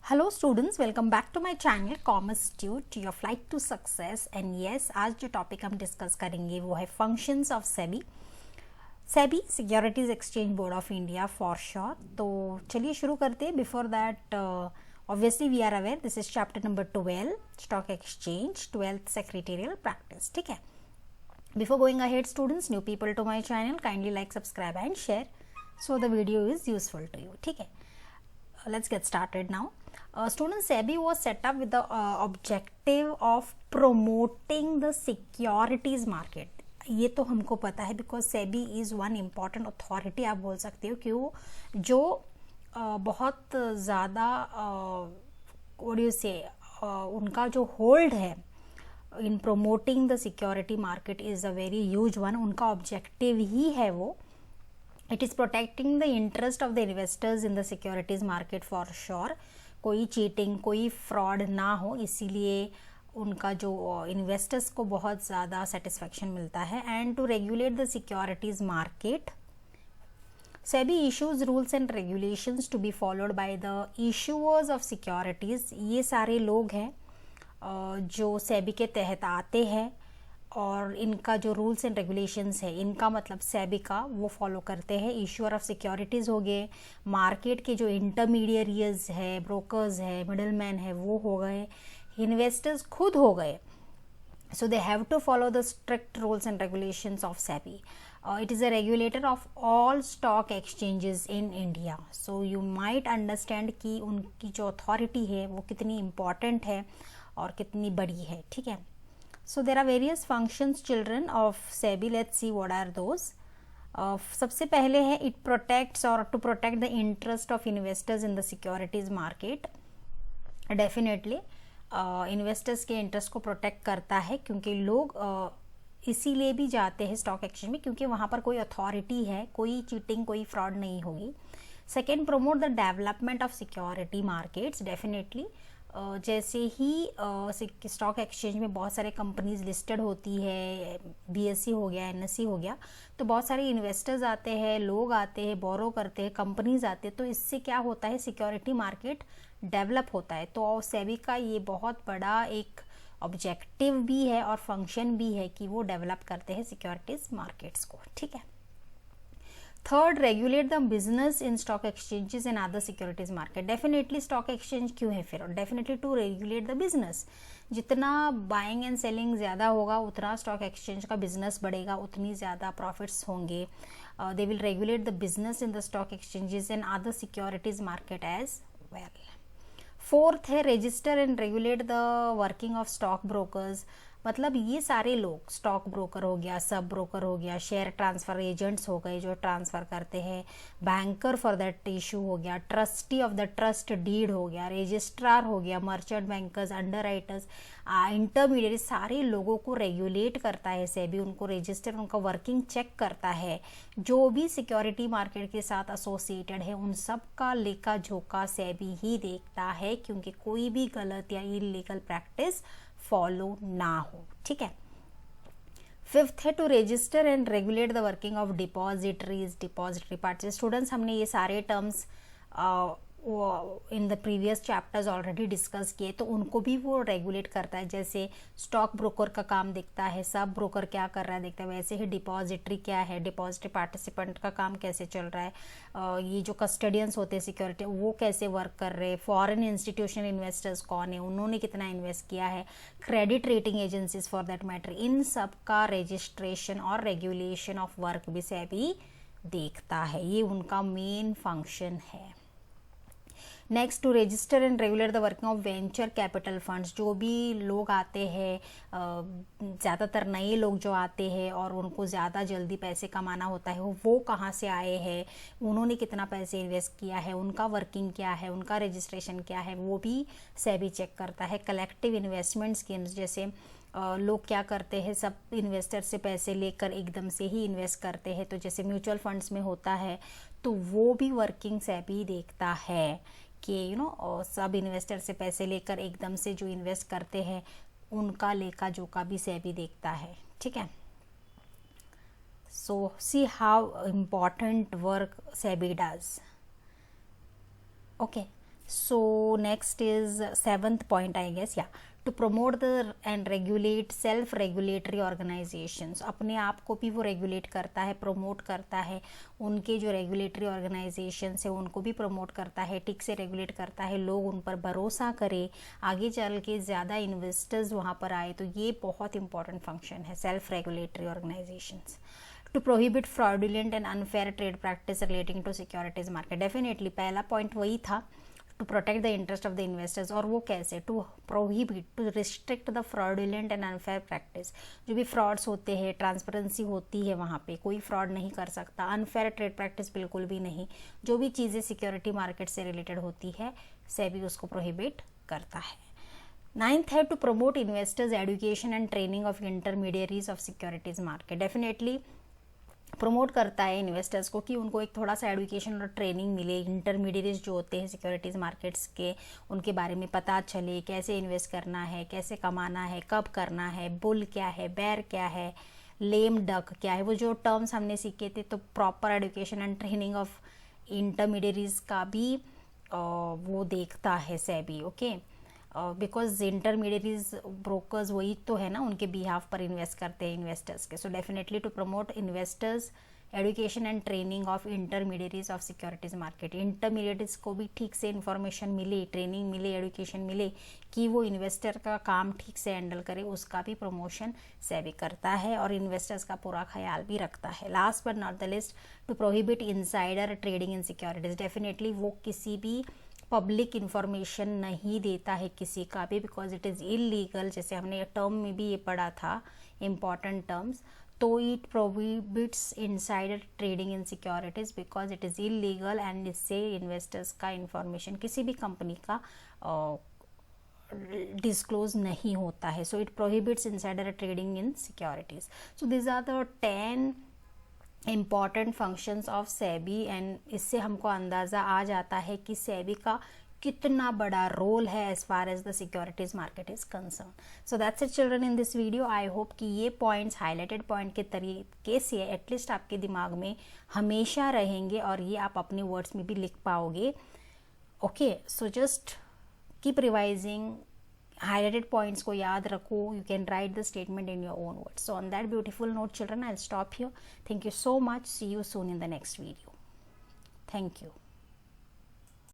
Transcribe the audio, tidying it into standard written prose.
Hello students, welcome back to my channel commerce tute your flight to success. And yes, आज जो topic हम discuss करेंगे वो है functions of SEBI. SEBI securities exchange board of India for short. तो चलिए शुरू करते हैं। Before that obviously we are aware this is chapter number 12 stock exchange 12th secretarial practice. ठीक है, before going ahead students, new people to my channel, kindly like, subscribe and share so the video is useful to you. ठीक है, let's get started now. Students, SEBI was set up with the objective of promoting the securities market. ये तो हमको पता है because SEBI is one important authority आप बोल सकते हो कि वो जो बहुत ज़्यादा उनका जो होल्ड है इन promoting the security market is a very huge one. उनका ऑब्जेक्टिव ही है वो, it is protecting the interest of the investors in the securities market for sure. कोई चीटिंग, कोई फ्रॉड ना हो, इसीलिए उनका जो इन्वेस्टर्स को बहुत ज़्यादा सेटिस्फेक्शन मिलता है। And to regulate the securities market, SEBI issues rules and regulations to be followed by the issuers of securities. ये सारे लोग हैं जो सेबी के तहत आते हैं और इनका जो रूल्स एंड रेगुलेशंस है, इनका मतलब सेबी का, वो फॉलो करते हैं। इश्यूअर ऑफ सिक्योरिटीज़ हो गए, मार्केट के जो इंटरमीडियरीज है, ब्रोकर्स है, मिडलमैन है, वो हो गए, इन्वेस्टर्स खुद हो गए। So they have to follow the strict rules and regulations of SEBI. It is a regulator of all stock exchanges in India. So you might understand कि उनकी जो अथॉरिटी है वो कितनी इम्पॉर्टेंट है और कितनी बड़ी है। ठीक है, so there are various functions children of SEBI. Let's see what are those. सबसे पहले है it protects or to protect the interest of investors in the securities market. Definitely investors के इंटरेस्ट को प्रोटेक्ट करता है, क्योंकि लोग इसीलिए भी जाते हैं स्टॉक एक्सचेंज में क्योंकि वहाँ पर कोई अथॉरिटी है, कोई चीटिंग, कोई फ्रॉड नहीं होगी। Second, promote the development of security markets. Definitely जैसे ही स्टॉक एक्सचेंज में बहुत सारे कंपनीज लिस्टेड होती है, बीएसई हो गया, एनएसई हो गया, तो बहुत सारे इन्वेस्टर्स आते हैं, लोग आते हैं, बोरो करते हैं, कंपनीज आते हैं, तो इससे क्या होता है, सिक्योरिटी मार्केट डेवलप होता है। तो सेबी का ये बहुत बड़ा एक ऑब्जेक्टिव भी है और फंक्शन भी है कि वो डेवलप करते हैं सिक्योरिटीज मार्केट्स को। ठीक है, third, regulate the business in stock exchanges and other securities market. Definitely stock exchange क्यों है फिर? Definitely to regulate the business. जितना बाइंग एंड सेलिंग ज़्यादा होगा उतना स्टॉक एक्सचेंज का बिजनेस बढ़ेगा, उतनी ज़्यादा प्रॉफिट्स होंगे। They will regulate the business in the stock exchanges and other securities market as well. Fourth है register and regulate the working of stock brokers. मतलब ये सारे लोग, स्टॉक ब्रोकर हो गया, सब ब्रोकर हो गया, शेयर ट्रांसफर एजेंट्स हो गए जो ट्रांसफर करते हैं, बैंकर फॉर दैट इशू हो गया, trustee of the trust deed हो गया, रजिस्ट्रार हो गया, merchant bankers, underwriters, intermediate, सारे लोगों को रेगुलेट करता है सेबी। उनको रजिस्टर, उनका वर्किंग चेक करता है। जो भी सिक्योरिटी मार्केट के साथ एसोसिएटेड है उन सब का लेखा जोखा सेबी ही देखता है, क्योंकि कोई भी गलत या इलीगल प्रैक्टिस फॉलो ना हो। ठीक है, फिफ्थ है to register and regulate the working of depositories, depository participant. Students, हमने ये सारे terms in the previous chapters already discuss किए, तो उनको भी वो रेगुलेट करता है। जैसे स्टॉक ब्रोकर का काम देखता है, सब ब्रोकर क्या कर रहा है देखता है, वैसे ही डिपॉजिटरी क्या है, डिपॉजिटरी पार्टिसिपेंट का काम कैसे चल रहा है, ये जो कस्टडियंस होते हैं सिक्योरिटी वो कैसे वर्क कर रहे हैं, फॉरेन इंस्टीट्यूशनल इन्वेस्टर्स कौन है, उन्होंने कितना इन्वेस्ट किया है, credit rating agencies for that matter, इन सब का रजिस्ट्रेशन और रेगुलेशन ऑफ वर्क भी सेबी देखता है। ये उनका मेन फंक्शन है। Next, to register and regulate the working of venture capital funds. जो भी लोग आते हैं, ज़्यादातर नए लोग जो आते हैं और उनको ज़्यादा जल्दी पैसे कमाना होता है, वो कहाँ से आए हैं, उन्होंने कितना पैसे इन्वेस्ट किया है, उनका वर्किंग क्या है, उनका रजिस्ट्रेशन क्या है, वो भी सेबी चेक करता है। कलेक्टिव इन्वेस्टमेंट स्कीम्स, जैसे लोग क्या करते हैं, सब इन्वेस्टर से पैसे लेकर एकदम से ही इन्वेस्ट करते हैं, तो जैसे म्यूचुअल फंड्स में होता है, तो वो भी वर्किंग सेबी देखता है कि सब इन्वेस्टर से पैसे लेकर एकदम से जो इन्वेस्ट करते हैं उनका लेखा जोखा भी सेबी देखता है। ठीक है, so see how important work SEBI does. Okay, So next is seventh point, I guess, yeah, to promote the and regulate self regulatory organizations. अपने आप को भी वो रेगुलेट करता है, प्रमोट करता है, उनके जो रेगुलेटरी ऑर्गेनाइजेशंस है उनको भी प्रमोट करता है, ठीक से रेगुलेट करता है, लोग उन पर भरोसा करें, आगे चल के ज़्यादा इन्वेस्टर्स वहाँ पर आए, तो ये बहुत इंपॉर्टेंट फंक्शन है self regulatory organisations. To prohibit fraudulent and unfair trade practice relating to securities market. Definitely पहला पॉइंट वही था, to protect the interest of the investors. और वो कैसे? To prohibit, to restrict the fraudulent and unfair practice. जो भी frauds होते हैं, ट्रांसपेरेंसी होती है वहाँ पे, कोई फ्रॉड नहीं कर सकता. अनफेयर ट्रेड प्रैक्टिस बिल्कुल भी नहीं. जो भी चीज़ें सिक्योरिटी मार्केट से रिलेटेड होती है, सेबी उसको प्रोहिबिट करता है. नाइन्थ है to promote investors education and training of intermediaries of securities market. Definitely promote करता है इन्वेस्टर्स को कि उनको एक थोड़ा सा एजुकेशन और ट्रेनिंग मिले, इंटरमीडिएट्स जो होते हैं सिक्योरिटीज़ मार्केट्स के, उनके बारे में पता चले, कैसे इन्वेस्ट करना है, कैसे कमाना है, कब करना है, बुल क्या है, बेयर क्या है, लेम डक क्या है, वो जो टर्म्स हमने सीखे थे. तो proper education and training of intermediates का भी वो देखता है SEBI. Okay, because intermediates brokers वही तो है ना, उनके बिहाफ पर इन्वेस्ट करते हैं इन्वेस्टर्स के. So definitely to promote investors education and training of intermediates of securities market. Intermediates को भी ठीक से इन्फॉर्मेशन मिले, ट्रेनिंग मिले, एजुकेशन मिले कि वो इन्वेस्टर का काम ठीक से हैंडल करे, उसका भी प्रमोशन सेबी करता है और इन्वेस्टर्स का पूरा ख्याल भी रखता है. Last but not the list, to prohibit insider trading in securities. Definitely वो किसी भी पब्लिक इन्फॉर्मेशन नहीं देता है किसी का भी, बिकॉज इट इज़ इलीगल. जैसे हमने टर्म में भी ये पढ़ा था, इम्पॉर्टेंट टर्म्स. तो it prohibits insider trading in securities because it is illegal and इससे इन्वेस्टर्स का इन्फॉर्मेशन किसी भी कंपनी का डिस्क्लोज नहीं होता है. So it prohibits insider trading in securities. So this are the 10 important functions of SEBI and इससे हमको अंदाज़ा आ जाता है कि सेबी का कितना बड़ा रोल है as far as the securities market is concern. So that's it children in this video. I hope कि ये पॉइंट्स हाईलाइटेड पॉइंट के तरीके से एटलीस्ट आपके दिमाग में हमेशा रहेंगे और ये आप अपने वर्ड्स में भी लिख पाओगे. Okay, so just keep revising, highlighted points को याद रखो. You can write the statement in your own words. So on that beautiful note, children, I'll stop here. Thank you so much. See you soon in the next video. Thank you.